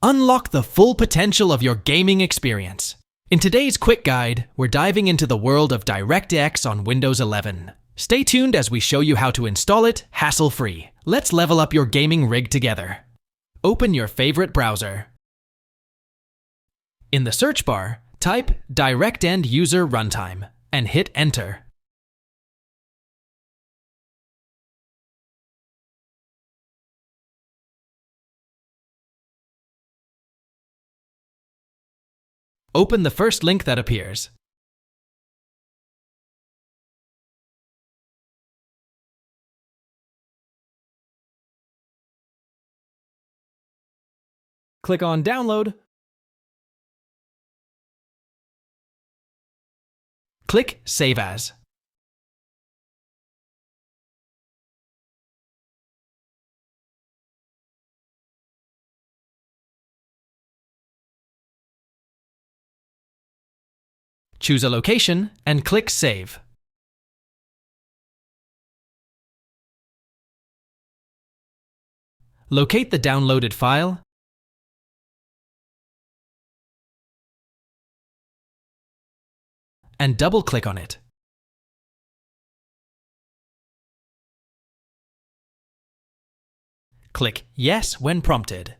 Unlock the full potential of your gaming experience. In today's quick guide, we're diving into the world of DirectX on Windows 11. Stay tuned as we show you how to install it hassle-free. Let's level up your gaming rig together. Open your favorite browser. In the search bar, type DirectX User Runtime and hit Enter. Open the first link that appears. Click on Download. Click Save As. Choose a location and click Save. Locate the downloaded file and double-click on it. Click Yes when prompted.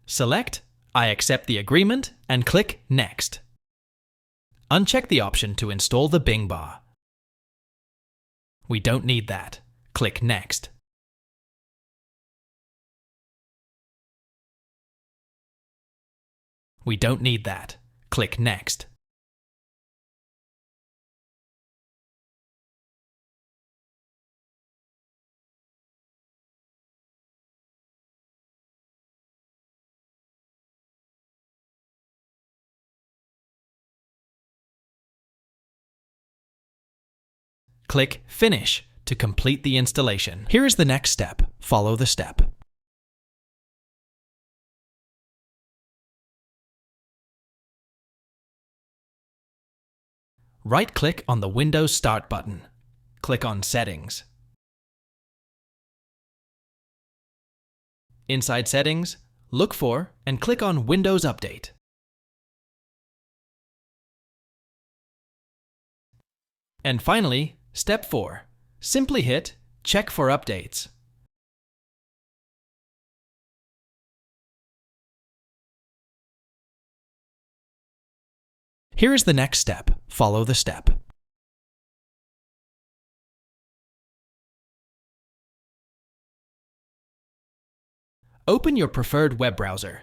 Select I accept the agreement and click Next. Uncheck the option to install the Bing bar. We don't need that. Click Next. We don't need that. Click Next. Click Finish to complete the installation. Here is the next step. Follow the step. Right-click on the Windows Start button. Click on Settings. Inside Settings, look for and click on Windows Update. And finally, Step 4. Simply hit Check for Updates. Here is the next step. Follow the step. Open your preferred web browser.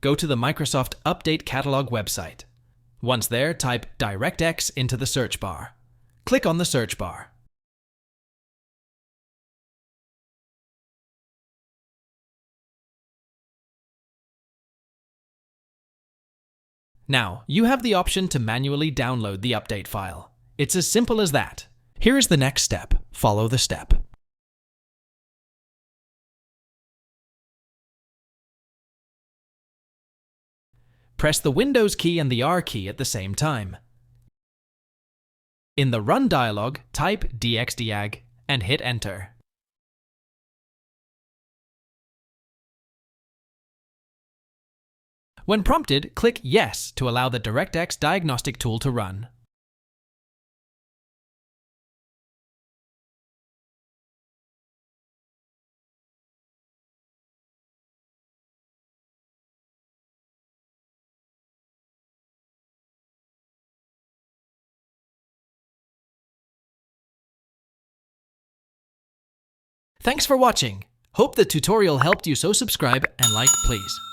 Go to the Microsoft Update Catalog website. Once there, type DirectX into the search bar. Click on the search bar. Now, you have the option to manually download the update file. It's as simple as that. Here is the next step. Follow the step. Press the Windows key and the R key at the same time. In the Run dialog, type dxdiag and hit Enter. When prompted, click Yes to allow the DirectX Diagnostic Tool to run. Thanks for watching. Hope the tutorial helped you, so subscribe and like please.